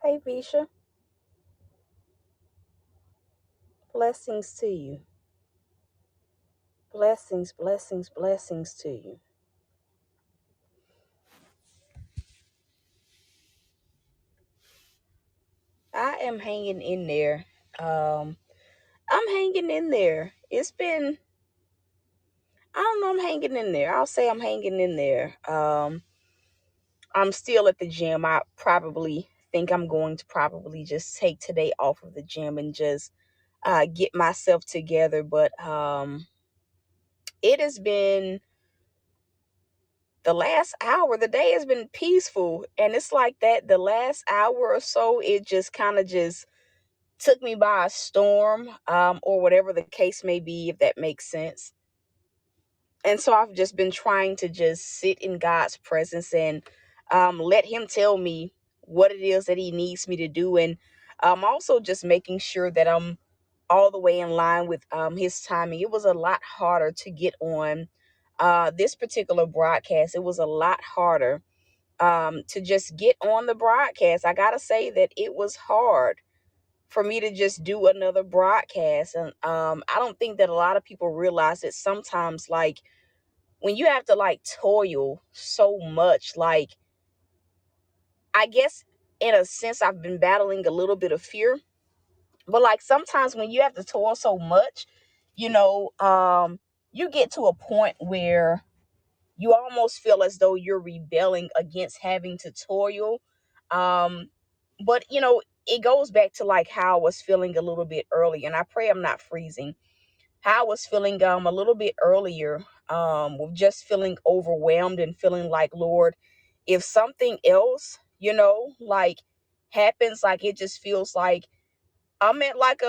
Hey, Visha. Blessings to you. Blessings, blessings, blessings to you. I am hanging in there. Um, I'm hanging in there. I don't know, I'm hanging in there. I'll say I'm hanging in there. I'm still at the gym. I probably think I'm going to probably just take today off of the gym and just get myself together. But it has been the last hour, the day has been peaceful. And it's like that, the last hour or so, it just kind of just took me by a storm, or whatever the case may be, if that makes sense. And so I've just been trying to just sit in God's presence and let Him tell me what it is that He needs me to do. And also just making sure that I'm all the way in line with His timing. It was a lot harder to get on this particular broadcast. It was a lot harder to just get on the broadcast. I got to say that it was hard for me to just do another broadcast. And I don't think that a lot of people realize that sometimes, like, when you have to like toil so much, like, I guess in a sense I've been battling a little bit of fear, but like sometimes when you have to toil so much, you know, you get to a point where you almost feel as though you're rebelling against having to toil. Um, but it goes back to like how I was feeling a little bit earlier, and I pray I'm not freezing. How I was feeling a little bit earlier, with just feeling overwhelmed and feeling like, Lord, if something else, like happens, like it just feels like I'm at like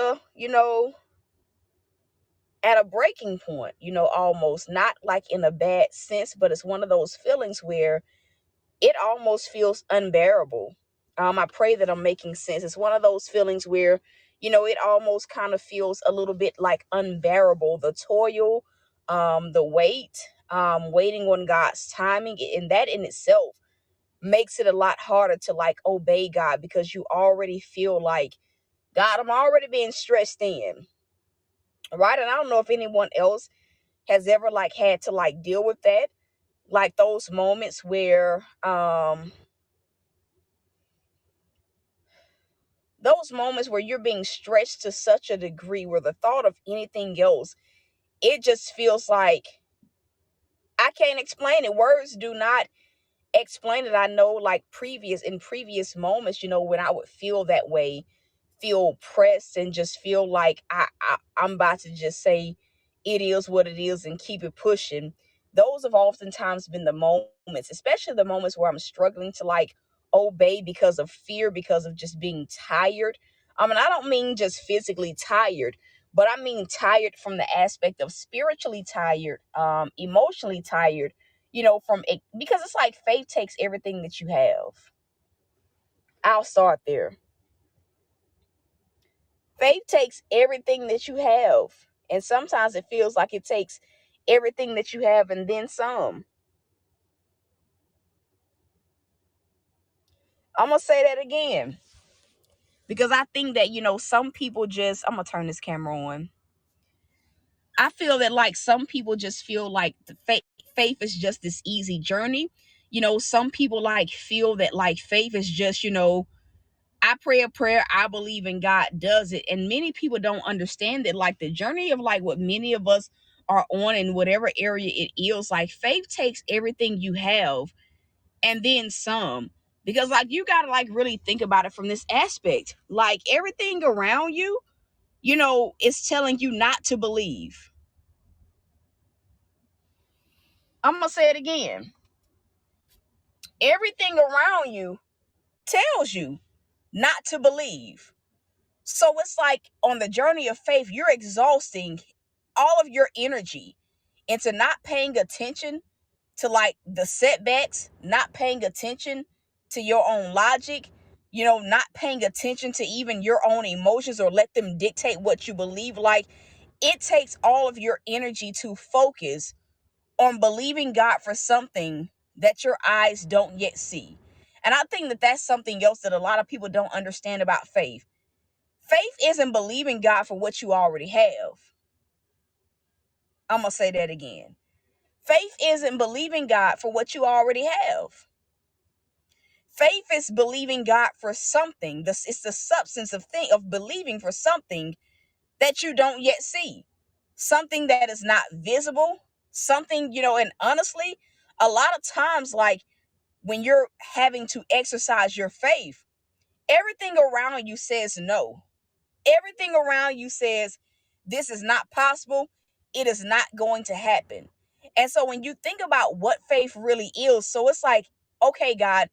at a breaking point, almost not like in a bad sense, but it's one of those feelings where it almost feels unbearable. I pray that I'm making sense. It's one of those feelings where, it almost kind of feels a little bit like unbearable. The toil, the weight, waiting on God's timing, and that in itself makes it a lot harder to like obey God, because you already feel like, God, I'm already being stressed in, right? And I don't know if anyone else has ever like had to like deal with that, like those moments where you're being stretched to such a degree where the thought of anything else, it just feels like I can't explain it. Words do not explain it. I know like previous moments, when I would feel that way, feel pressed and just feel like I'm about to just say it is what it is and keep it pushing. Those have oftentimes been the moments, especially the moments where I'm struggling to like obey because of fear, because of just being tired. I mean, I don't mean just physically tired, but I mean tired from the aspect of spiritually tired, emotionally tired, from it, because it's like faith takes everything that you have. I'll start there. Faith takes everything that you have. And sometimes it feels like it takes everything that you have and then some. I'm going to say that again, because I think that, some people just, I'm going to turn this camera on. I feel that like some people just feel like the faith is just this easy journey. Some people like feel that like faith is just, I pray a prayer, I believe in God does it. And many people don't understand that like the journey of like what many of us are on in whatever area it is, like faith takes everything you have and then some. Because like you gotta like really think about it from this aspect. Like everything around you, is telling you not to believe. I'm gonna say it again. Everything around you tells you not to believe. So it's like on the journey of faith, you're exhausting all of your energy into not paying attention to like the setbacks, not paying attention to your own logic, not paying attention to even your own emotions or let them dictate what you believe. Like it takes all of your energy to focus on believing God for something that your eyes don't yet see. And I think that that's something else that a lot of people don't understand about faith. Faith isn't believing God for what you already have. I'm going to say that again. Faith isn't believing God for what you already have. Faith is believing God for something. It's the substance of believing for something that you don't yet see. Something that is not visible. Something, and honestly, a lot of times, like when you're having to exercise your faith, everything around you says no. Everything around you says this is not possible. It is not going to happen. And so when you think about what faith really is, so it's like, okay, God,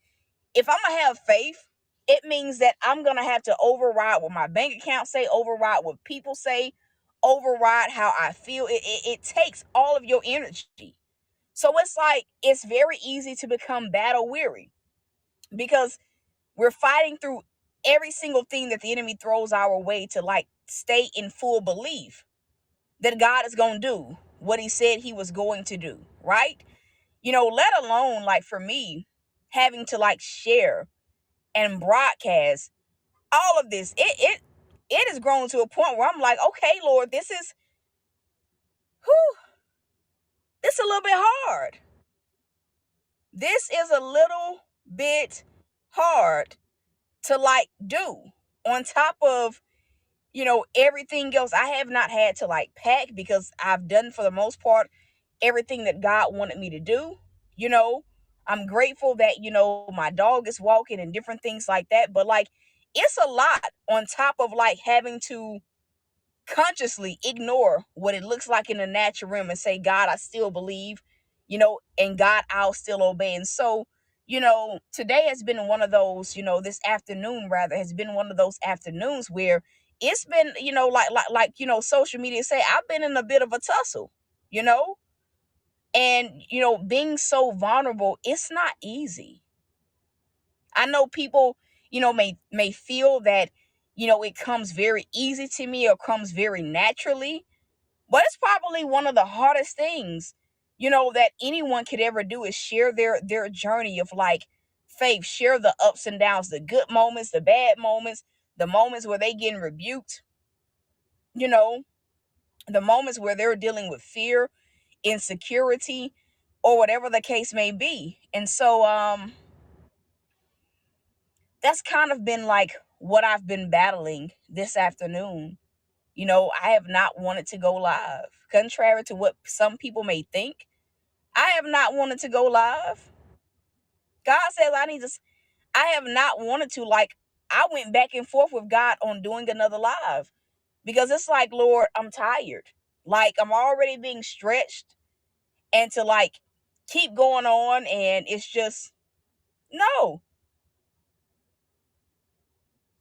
if I'm going to have faith, it means that I'm going to have to override what my bank account say, override what people say, override how I feel. It takes all of your energy. So it's like, it's very easy to become battle weary because we're fighting through every single thing that the enemy throws our way to like stay in full belief that God is going to do what he said he was going to do, right? Let alone like for me having to like share and broadcast all of this. It has grown to a point where I'm like, okay, Lord, whew, this is a little bit hard. This is a little bit hard to like do on top of everything else. I have not had to like pack because I've done for the most part everything that God wanted me to do. You know, I'm grateful that, my dog is walking and different things like that. But like, it's a lot on top of like having to consciously ignore what it looks like in the natural realm and say, God, I still believe, and God, I'll still obey. And so, today has been one of those, this afternoon rather has been one of those afternoons where it's been, like, social media say, I've been in a bit of a tussle, you know, and, being so vulnerable, it's not easy. I know people, may feel that, it comes very easy to me or comes very naturally. But it's probably one of the hardest things, that anyone could ever do is share their journey of like faith, share the ups and downs, the good moments, the bad moments, the moments where they getting rebuked, you know, the moments where they're dealing with fear, insecurity, or whatever the case may be. And so that's kind of been like what I've been battling this afternoon. I have not wanted to go live. Contrary to what some people may think, I have not wanted to go live. God says I have not wanted to. Like, I went back and forth with God on doing another live because it's like, Lord, I'm tired. Like, I'm already being stretched, and to like keep going on, and it's just, no,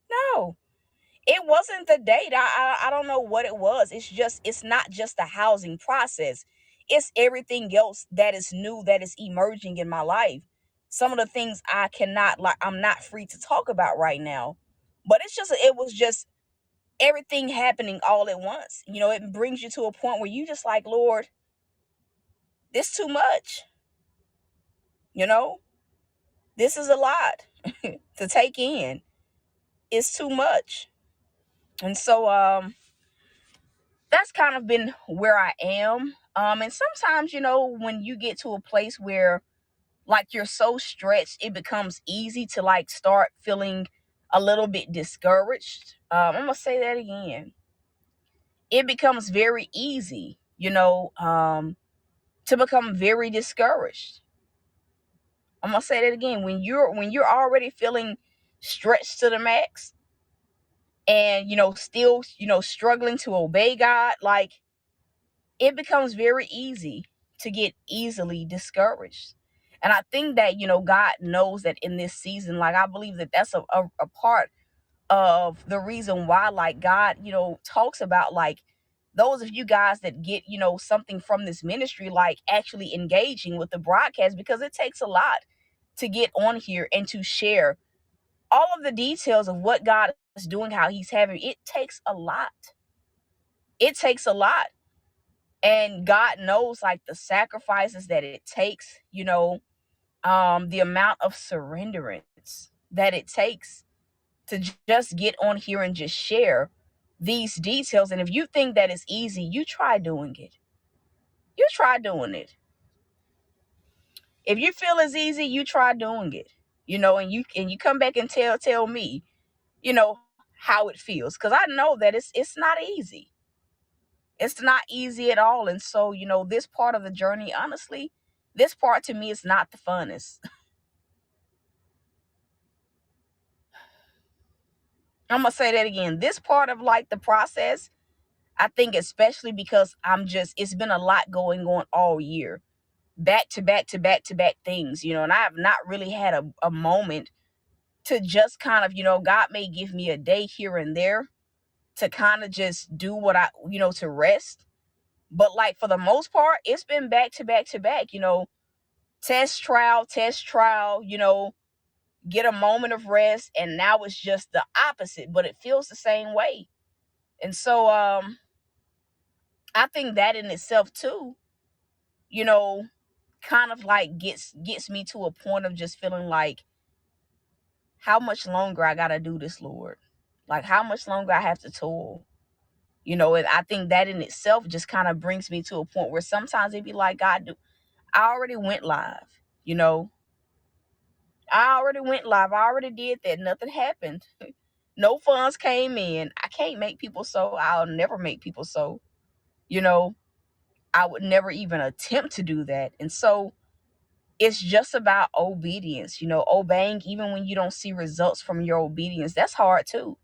no. It wasn't the date. I don't know what it was. It's not just the housing process. It's everything else that is new, that is emerging in my life. Some of the things I cannot, like, I'm not free to talk about right now. But it was just everything happening all at once. It brings you to a point where you just like, Lord, this too much. You know, this is a lot to take in. It's too much. And so that's kind of been where I am. And sometimes, when you get to a place where like you're so stretched, it becomes easy to like start feeling a little bit discouraged. I'm gonna say that again. It becomes very easy, to become very discouraged. I'm gonna say that again. When you're already feeling stretched to the max and still, struggling to obey God, like it becomes very easy to get easily discouraged. And I think that, God knows that in this season, like I believe that that's a part of the reason why, like God, talks about like those of you guys that get, something from this ministry, like actually engaging with the broadcast, because it takes a lot to get on here and to share all of the details of what God is doing, how he's having it takes a lot. It takes a lot. And God knows like the sacrifices that it takes, the amount of surrenderance that it takes to just get on here and just share these details. And if you think that it's easy, you try doing it. You try doing it. If you feel it's easy, you try doing it. And you come back and tell me, how it feels. Because I know that it's not easy. It's not easy at all. And so, this part of the journey, honestly, this part to me is not the funnest. I'm gonna say that again. This part of like the process, I think especially because it's been a lot going on all year. Back to back to back to back things, and I have not really had a moment to just kind of, God may give me a day here and there to kind of just do what to rest. But like for the most part, it's been back to back to back, test trial, get a moment of rest. And now it's just the opposite, but it feels the same way. And so, I think that in itself too, kind of like gets me to a point of just feeling like, how much longer I gotta do this, Lord? Like, how much longer I have to toil? And I think that in itself just kind of brings me to a point where sometimes it'd be like, God, I already went live, I already went live. I already did that. Nothing happened. No funds came in. I can't make people so. I'll never make people so. I would never even attempt to do that. And so it's just about obedience, obeying even when you don't see results from your obedience. That's hard too.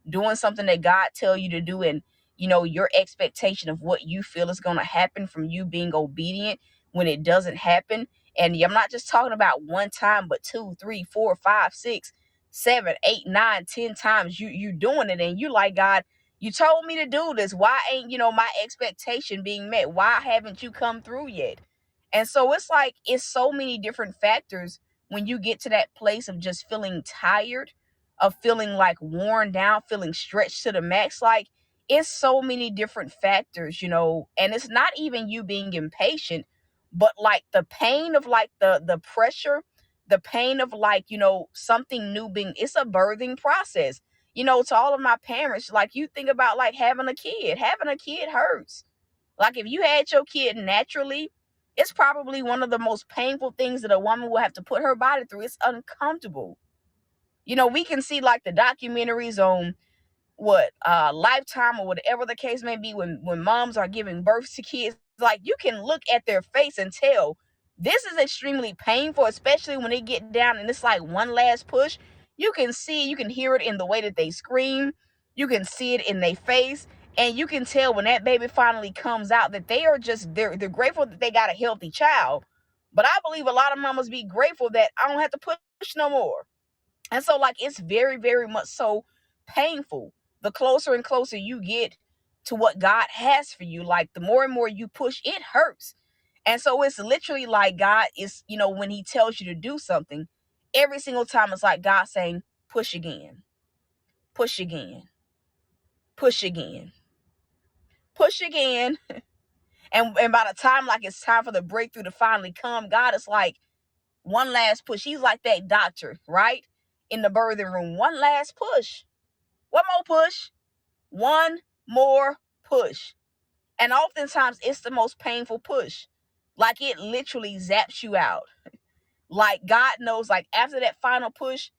Doing something that God tell you to do, and your expectation of what you feel is going to happen from you being obedient when it doesn't happen. And I'm not just talking about one time, but 2, 3, 4, 5, 6, 7, 8, 9, 10 times you doing it, and you like, God, you told me to do this. Why ain't my expectation being met? Why haven't you come through yet? And so it's like, it's so many different factors when you get to that place of just feeling tired, of feeling like worn down, feeling stretched to the max. Like, it's so many different factors, and it's not even you being impatient, but like the pain of like the pressure, the pain of like, something new it's a birthing process. To all of my parents, like, you think about like having a kid hurts. Like, if you had your kid naturally, it's probably one of the most painful things that a woman will have to put her body through. It's uncomfortable. We can see like the documentaries on Lifetime or whatever the case may be, when moms are giving birth to kids. Like, you can look at their face and tell this is extremely painful, especially when they get down and it's like one last push. You can hear it in the way that they scream. You can see it in their face, and you can tell when that baby finally comes out that they're grateful that they got a healthy child. But I believe a lot of mamas be grateful that I don't have to push no more. And so, like, it's very, very much so painful. The closer and closer you get to what God has for you, like, the more and more you push, it hurts. And so it's literally like God is, when he tells you to do something, every single time it's like God saying, push again, push again, push again, push again. And by the time like it's time for the breakthrough to finally come, God is like, one last push. He's like that doctor, right? In the birthing room. One last push. One more push. One more push. And oftentimes it's the most painful push. Like, it literally zaps you out. Like, God knows, like, after that final push,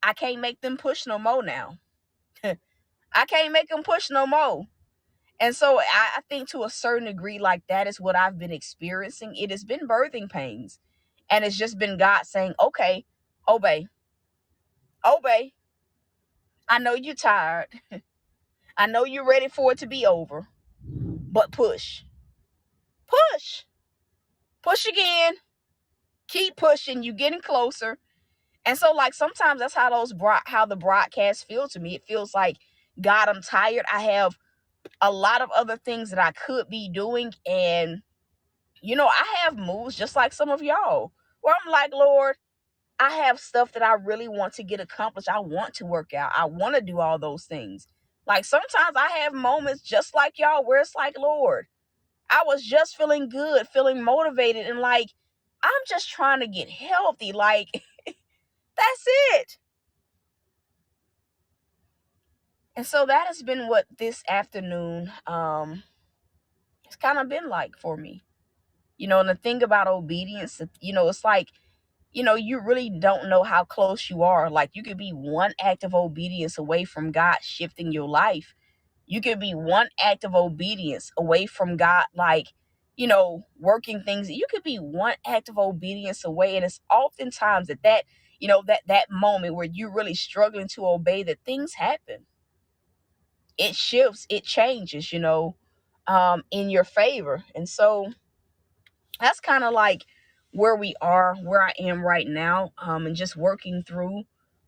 I can't make them push no more now. I can't make them push no more. And so I think to a certain degree, like, that is what I've been experiencing. It has been birthing pains. And it's just been God saying, okay, obey. Obey. I know you're tired. I know you're ready for it to be over. But push. Push. Push again. Keep pushing. You're getting closer. And so, like, sometimes that's how how the broadcasts feel to me. It feels like, God, I'm tired. I have a lot of other things that I could be doing. And, I have moves just like some of y'all, where I'm like, Lord, I have stuff that I really want to get accomplished. I want to work out. I want to do all those things. Like, sometimes I have moments just like y'all where it's like, Lord, I was just feeling good, feeling motivated, and like, I'm just trying to get healthy. Like, that's it. And so that has been what this afternoon it's kind of been like for me. And the thing about obedience, it's like, you really don't know how close you are. Like, you could be one act of obedience away from God shifting your life. You could be one act of obedience away from God, like, working things. You could be one act of obedience away. And it's oftentimes that moment where you're really struggling to obey, that things happen. It shifts, it changes, in your favor. And so that's kind of like where I am right now, and just working through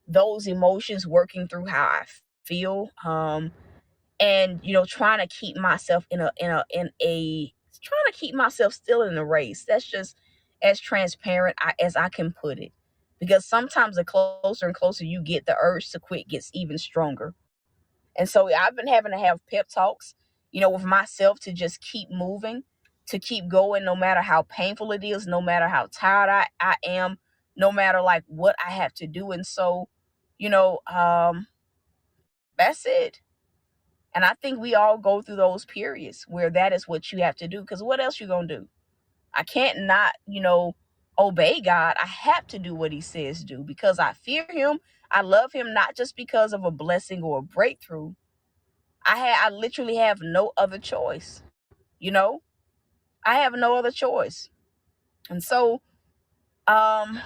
those emotions, working through how I feel, and trying to keep myself trying to keep myself still in the race. That's just as transparent as I can put it, because sometimes the closer and closer you get, the urge to quit gets even stronger. And so I've been having to have pep talks, with myself, to just keep moving, to keep going, no matter how painful it is, no matter how tired I am, no matter like what I have to do. And so, you know, um, that's it. And I think we all go through those periods where that is what you have to do. Because what else you gonna do? I can't not, obey God. I have to do what he says do, because I fear him. I love him, not just because of a blessing or a breakthrough. I literally have no other choice. You know, I have no other choice. And so, um,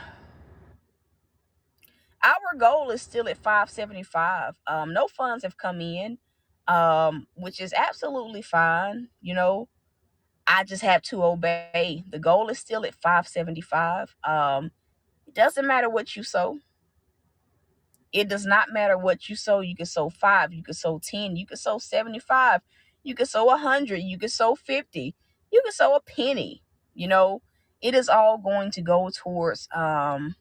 our goal is still at 575. No funds have come in, which is absolutely fine. I just have to obey. The goal is still at 575. It doesn't matter what you sow. It does not matter what you sow. You can sow 5, you can sow 10, you can sow 75, you can sow 100, you can sow 50, you can sow a penny. You know, it is all going to go towards the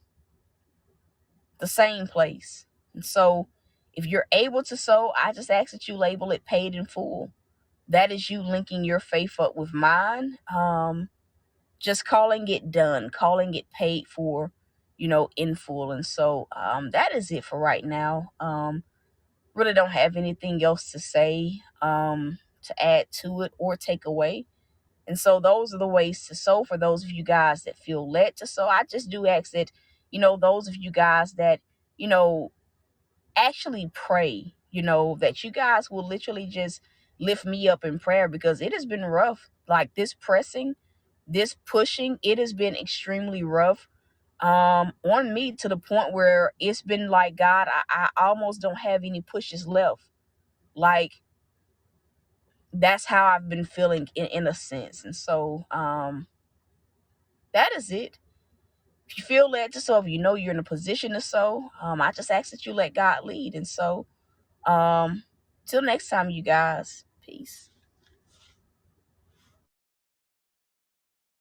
same place. And so if you're able to sow, I just ask that you label it paid in full. That is you linking your faith up with mine. Just calling it done, calling it paid for, in full. And so that is it for right now. Really don't have anything else to say, to add to it or take away. And so those are the ways to sow for those of you guys that feel led to sow. I just do ask that, those of you guys that, you know, actually pray, that you guys will literally just lift me up in prayer, because it has been rough. Like, this pressing, this pushing, it has been extremely rough on me, to the point where it's been like, God, I almost don't have any pushes left. Like, that's how I've been feeling in a sense. And so that is it. If you feel led to sow, if you know you're in a position to sow, I just ask that you let God lead. And so till next time, you guys, peace.